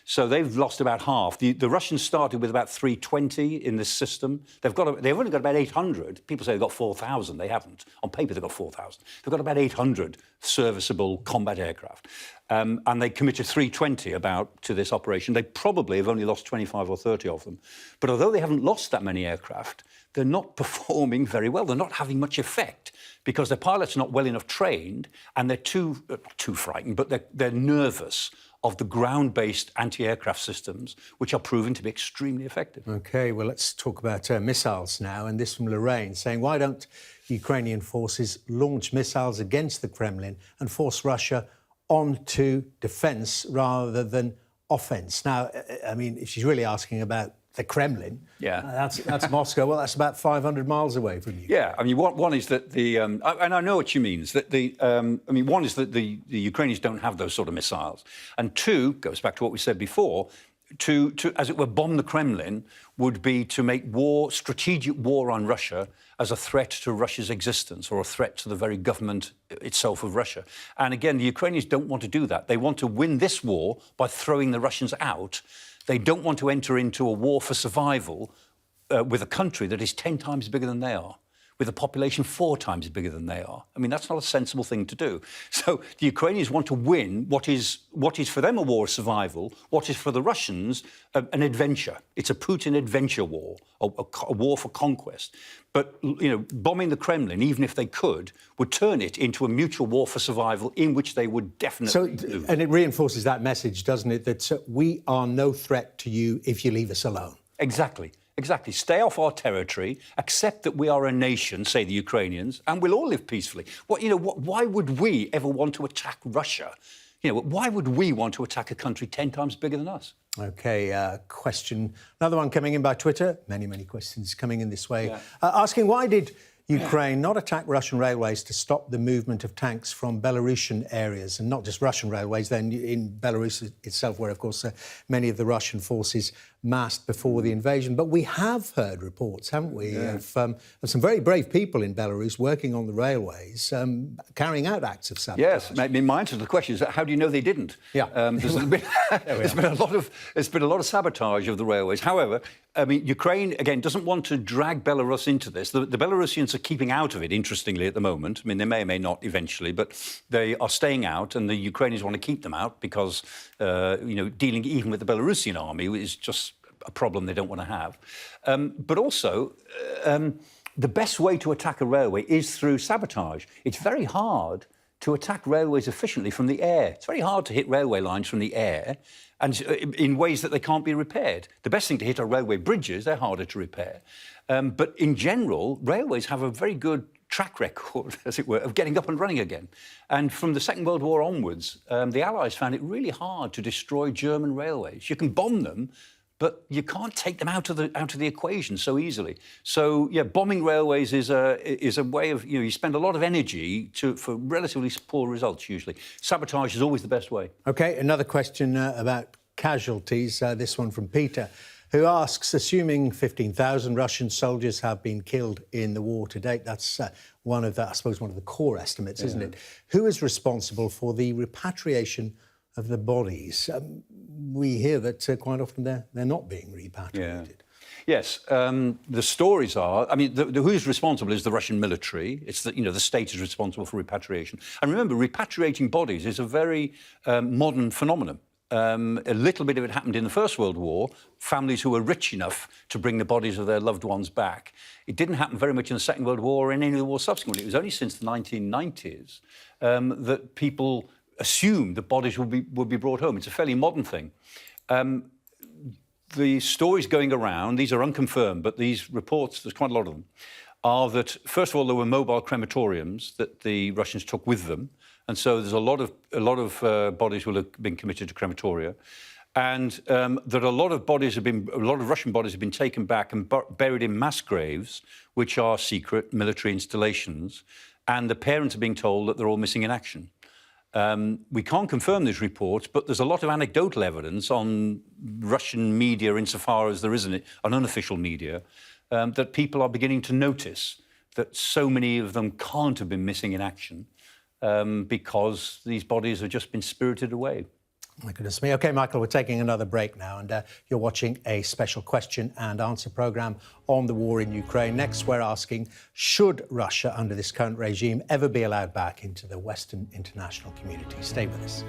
So they've lost about half. The Russians started with about 320 in this system. They've only got about 800. People say they've got 4,000. They haven't. On paper, they've got 4,000. They've got about 800 serviceable combat aircraft. And they committed 320 to this operation. They probably have only lost 25 or 30 of them. But although they haven't lost that many aircraft, they're not performing very well. They're not having much effect because their pilots are not well enough trained, and they're too frightened, but they're nervous of the ground-based anti-aircraft systems, which are proven to be extremely effective. OK, well, let's talk about missiles now. And this from Lorraine, saying, why don't Ukrainian forces launch missiles against the Kremlin and force Russia onto defence rather than offence? Now, I mean, if she's really asking about the Kremlin, that's Moscow. Well, that's about 500 miles away from you. Yeah, I mean, one is that and I know what she means. That one is that the Ukrainians don't have those sort of missiles, and two, goes back to what we said before. To as it were, bomb the Kremlin would be to make strategic war on Russia as a threat to Russia's existence or a threat to the very government itself of Russia. And again, the Ukrainians don't want to do that. They want to win this war by throwing the Russians out. They don't want to enter into a war for survival with a country that is 10 times bigger than they are, with a population 4 times bigger than they are. I mean, that's not a sensible thing to do. So the Ukrainians want to win what is for them a war of survival, what is for the Russians an adventure. It's a Putin adventure war, a war for conquest. But, bombing the Kremlin, even if they could, would turn it into a mutual war for survival in which they would definitely lose. And it reinforces that message, doesn't it, that we are no threat to you if you leave us alone. Exactly. Exactly. Stay off our territory, accept that we are a nation, say the Ukrainians, and we'll all live peacefully. Why would we ever want to attack Russia? Why would we want to attack a country 10 times bigger than us? OK, question. Another one coming in by Twitter. Many, many questions coming in this way. Asking, why did Ukraine not attack Russian railways to stop the movement of tanks from Belarusian areas, and not just Russian railways, then in Belarus itself, where, of course, many of the Russian forces massed before the invasion. But we have heard reports, haven't we, of some very brave people in Belarus working on the railways, carrying out acts of sabotage. Yes, my answer to the question is, how do you know they didn't? There's been a lot of sabotage of the railways. However, I mean, Ukraine, again, doesn't want to drag Belarus into this. The Belarusians are keeping out of it, interestingly, at the moment. I mean, they may or may not eventually, but they are staying out, and the Ukrainians want to keep them out because, dealing even with the Belarusian army is just a problem they don't want to have. But also, the best way to attack a railway is through sabotage. It's very hard to attack railways efficiently from the air. It's very hard to hit railway lines from the air and in ways that they can't be repaired. The best thing to hit are railway bridges. They're harder to repair. But in general, railways have a very good track record, as it were, of getting up and running again. And from the Second World War onwards, the Allies found it really hard to destroy German railways. You can bomb them, but you can't take them out of the equation so easily. So yeah, bombing railways is a way of, you spend a lot of energy for relatively poor results usually. Sabotage is always the best way. OK, another question about casualties, this one from Peter, who asks, assuming 15,000 Russian soldiers have been killed in the war to date, that's one of the core estimates, isn't it? Who is responsible for the repatriation of the bodies? We hear that quite often they're not being repatriated. Yes, the stories are. I mean, who is responsible is the Russian military. It's the state is responsible for repatriation. And remember, repatriating bodies is a very modern phenomenon. A little bit of it happened in the First World War, families who were rich enough to bring the bodies of their loved ones back. It didn't happen very much in the Second World War or in any of the wars subsequently. It was only since the 1990s that people assumed that bodies would be brought home. It's a fairly modern thing. The stories going around, these are unconfirmed, but these reports, there's quite a lot of them, are that, first of all, there were mobile crematoriums that the Russians took with them. And so there's a lot of bodies will have been committed to crematoria, and that a lot of Russian bodies have been taken back and buried in mass graves, which are secret military installations, and the parents are being told that they're all missing in action. We can't confirm these reports, but there's a lot of anecdotal evidence on Russian media, insofar as there is an unofficial media, that people are beginning to notice that so many of them can't have been missing in action. Because these bodies have just been spirited away. My goodness me. OK, Michael, we're taking another break now, and you're watching a special question and answer programme on the war in Ukraine. Next, we're asking, should Russia, under this current regime, ever be allowed back into the Western international community? Stay with us.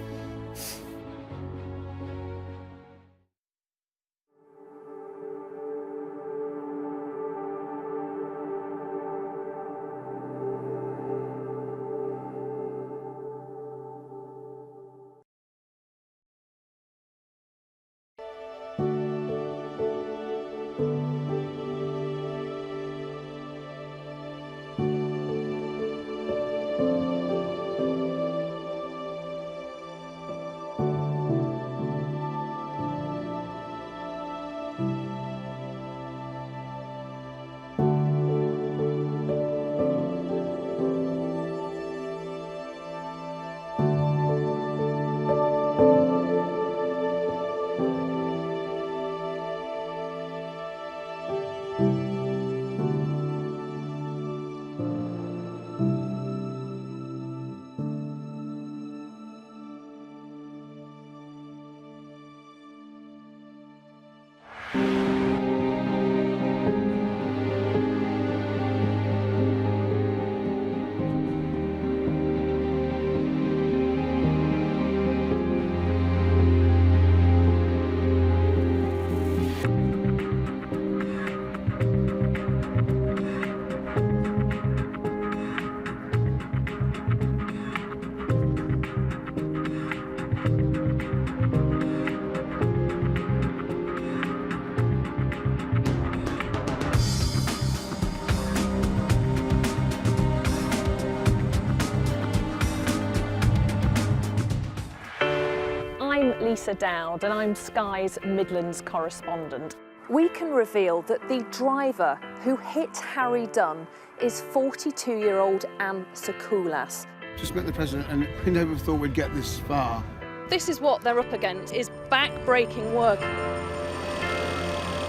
Lisa Dowd and I'm Sky's Midlands correspondent. We can reveal that the driver who hit Harry Dunn is 42-year-old Anne Sakoulas. Just met the President and we never thought we'd get this far. This is what they're up against, is back-breaking work.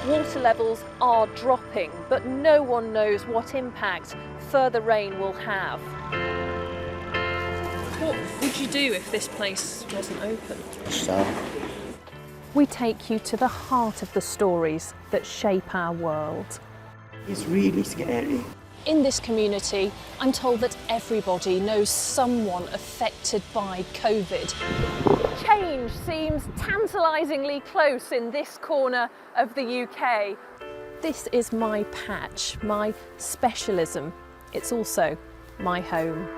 Water levels are dropping, but no one knows what impact further rain will have. What would you do if this place wasn't open? We take you to the heart of the stories that shape our world. It's really scary. In this community, I'm told that everybody knows someone affected by COVID. Change seems tantalisingly close in this corner of the UK. This is my patch, my specialism. It's also my home.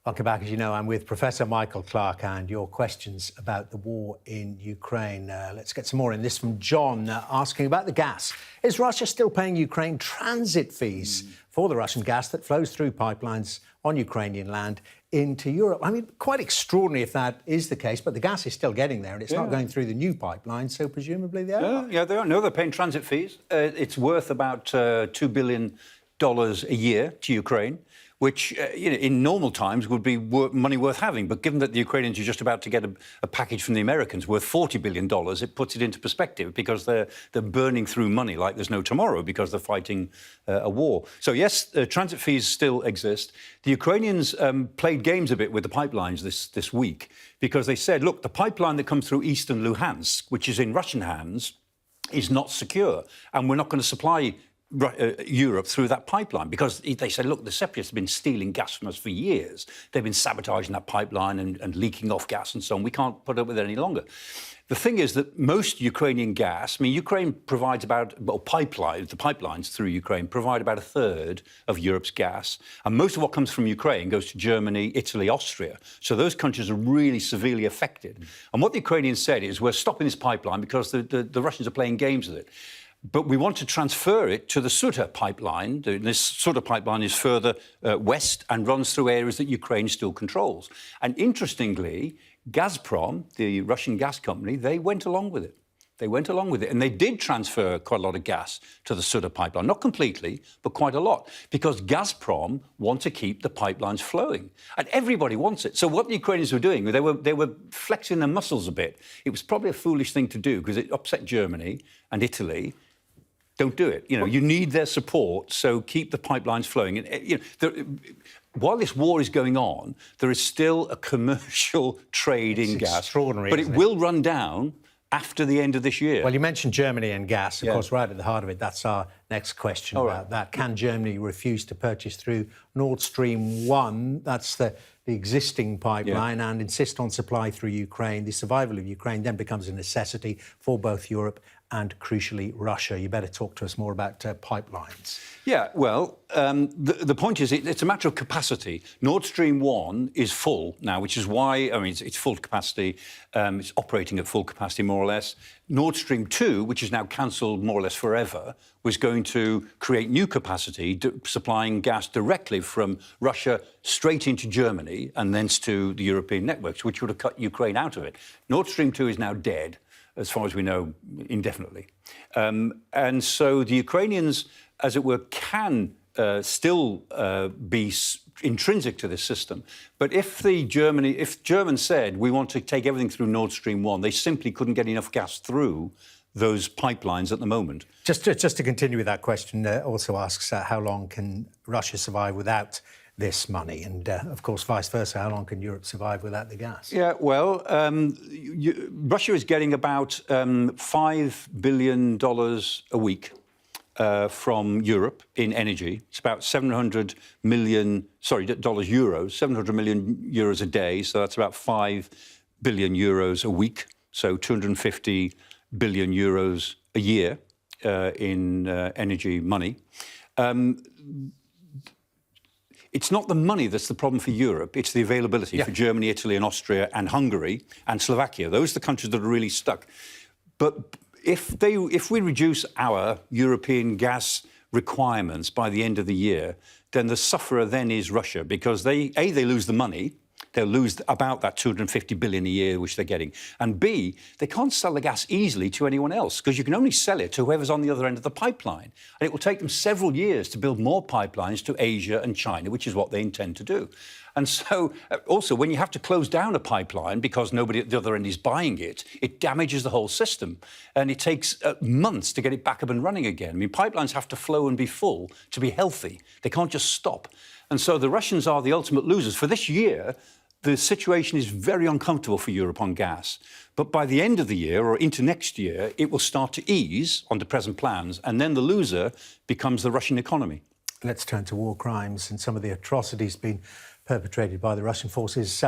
Welcome back. As you know, I'm with Professor Michael Clarke and your questions about the war in Ukraine. Let's get some more in this from John, asking about the gas. Is Russia still paying Ukraine transit fees for the Russian gas that flows through pipelines on Ukrainian land into Europe. I mean, quite extraordinary if that is the case, but the gas is still getting there and it's not going through the new pipeline, so presumably they are. Yeah, they are. No, they're paying transit fees. It's worth about $2 billion a year to Ukraine, which in normal times would be money worth having. But given that the Ukrainians are just about to get a package from the Americans worth $40 billion, it puts it into perspective because they're burning through money like there's no tomorrow because they're fighting a war. So, yes, transit fees still exist. The Ukrainians played games a bit with the pipelines this week because they said, look, the pipeline that comes through eastern Luhansk, which is in Russian hands, is not secure, and we're not going to supply Europe through that pipeline because they said, look, the separatists have been stealing gas from us for years. They've been sabotaging that pipeline and leaking off gas and so on. We can't put up with it any longer. The thing is that most Ukrainian gas, I mean, Ukraine provides the pipelines through Ukraine provide about a third of Europe's gas. And most of what comes from Ukraine goes to Germany, Italy, Austria. So those countries are really severely affected. And what the Ukrainians said is, we're stopping this pipeline because the Russians are playing games with it. But we want to transfer it to the Suda pipeline. This Suda pipeline is further west and runs through areas that Ukraine still controls. And interestingly, Gazprom, the Russian gas company, they went along with it. They went along with it. And they did transfer quite a lot of gas to the Suda pipeline. Not completely, but quite a lot. Because Gazprom want to keep the pipelines flowing. And everybody wants it. So what the Ukrainians were doing, they were flexing their muscles a bit. It was probably a foolish thing to do because it upset Germany and Italy. Don't do it. You need their support, so keep the pipelines flowing. And, while this war is going on, there is still a commercial trade in gas. Extraordinary, but it will run down after the end of this year. Well, you mentioned Germany and gas. Of course, right at the heart of it, that's our next question about that. Can Germany refuse to purchase through Nordstrom 1, that's the existing pipeline, and insist on supply through Ukraine? The survival of Ukraine then becomes a necessity for both Europe and, crucially, Russia. You better talk to us more about pipelines. Yeah, well, the point is it's a matter of capacity. Nord Stream 1 is full now, which is why, I mean, it's full capacity. It's operating at full capacity, more or less. Nord Stream 2, which is now cancelled more or less forever, was going to create new capacity, supplying gas directly from Russia straight into Germany and thence to the European networks, which would have cut Ukraine out of it. Nord Stream 2 is now dead, as far as we know, indefinitely. And so the Ukrainians, as it were, can still be intrinsic to this system. But if Germans said, we want to take everything through Nord Stream 1, they simply couldn't get enough gas through those pipelines at the moment. Just to continue with that question, also asks how long can Russia survive without this money? And, of course, vice versa, how long can Europe survive without the gas? Yeah, well, Russia is getting about $5 billion a week from Europe in energy. It's about 700 million, euros, 700 million euros a day. So that's about 5 billion euros a week. So 250 billion euros a year in energy money. It's not the money that's the problem for Europe, it's the availability for Germany, Italy and Austria and Hungary and Slovakia. Those are the countries that are really stuck. But if we reduce our European gas requirements by the end of the year, then the sufferer then is Russia, because they lose the money. They'll lose about that 250 billion a year, which they're getting. And B, they can't sell the gas easily to anyone else, because you can only sell it to whoever's on the other end of the pipeline. And it will take them several years to build more pipelines to Asia and China, which is what they intend to do. And so, also, when you have to close down a pipeline because nobody at the other end is buying it, it damages the whole system. And it takes months to get it back up and running again. I mean, pipelines have to flow and be full to be healthy. They can't just stop. And so the Russians are the ultimate losers. For this year, the situation is very uncomfortable for Europe on gas. But by the end of the year or into next year, it will start to ease under present plans, and then the loser becomes the Russian economy. Let's turn to war crimes and some of the atrocities being perpetrated by the Russian forces.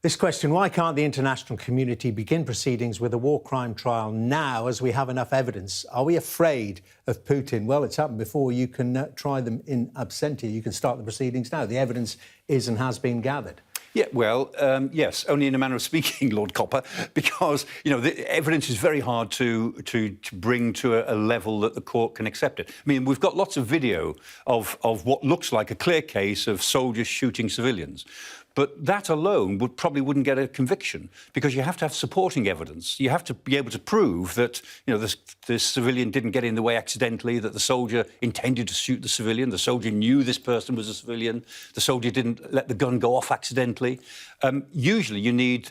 This question, why can't the international community begin proceedings with a war crime trial now as we have enough evidence? Are we afraid of Putin? Well, it's happened before. You can try them in absentia. You can start the proceedings now. The evidence is and has been gathered. Yeah, well, yes, only in a manner of speaking, Lord Copper, because, the evidence is very hard to bring to a level that the court can accept it. I mean, we've got lots of video of what looks like a clear case of soldiers shooting civilians. But that alone probably wouldn't get a conviction, because you have to have supporting evidence. You have to be able to prove that, you know, the civilian didn't get in the way accidentally, that the soldier intended to shoot the civilian, the soldier knew this person was a civilian, the soldier didn't let the gun go off accidentally. Usually you need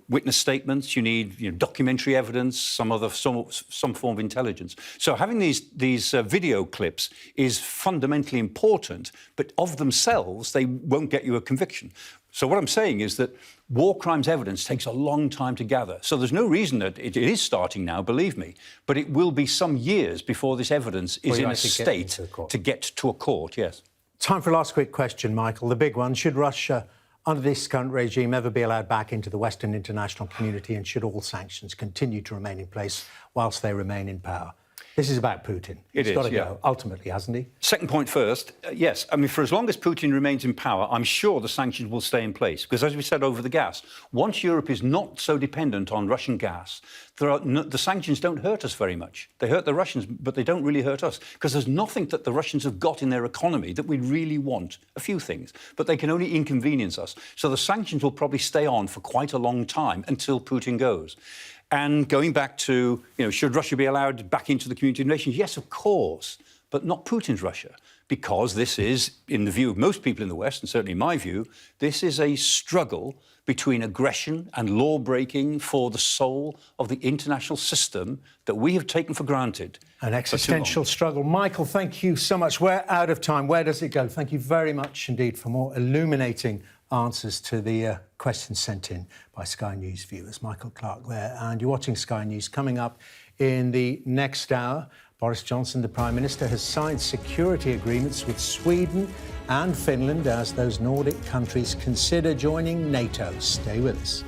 witness statements, you need, you know, documentary evidence, some form of intelligence. So having these video clips is fundamentally important, but of themselves, they won't get you a conviction. So what I'm saying is that war crimes evidence takes a long time to gather. So there's no reason that it is starting now, believe me, but it will be some years before this evidence is in a state to get to a court, yes. Time for a last quick question, Michael. The big one: should Russia, under this current regime, ever be allowed back into the Western international community, and should all sanctions continue to remain in place whilst they remain in power? This is about Putin. He's got to go, ultimately, hasn't he? Second point first, yes. I mean, for as long as Putin remains in power, I'm sure the sanctions will stay in place. Because, as we said over the gas, once Europe is not so dependent on Russian gas, the sanctions don't hurt us very much. They hurt the Russians, but they don't really hurt us. Because there's nothing that the Russians have got in their economy that we really want. A few things. But they can only inconvenience us. So the sanctions will probably stay on for quite a long time until Putin goes. And going back to, you know, should Russia be allowed back into the community of nations? Yes, of course, but not Putin's Russia, because this is, in the view of most people in the West, and certainly in my view, this is a struggle between aggression and law-breaking for the soul of the international system that we have taken for granted. An existential struggle. Michael, thank you so much. We're out of time. Where does it go? Thank you very much indeed for more illuminating answers to the questions sent in by Sky News viewers. Michael Clarke there, and you're watching Sky News. Coming up in the next hour, Boris Johnson, the Prime Minister, has signed security agreements with Sweden and Finland as those Nordic countries consider joining NATO. Stay with us.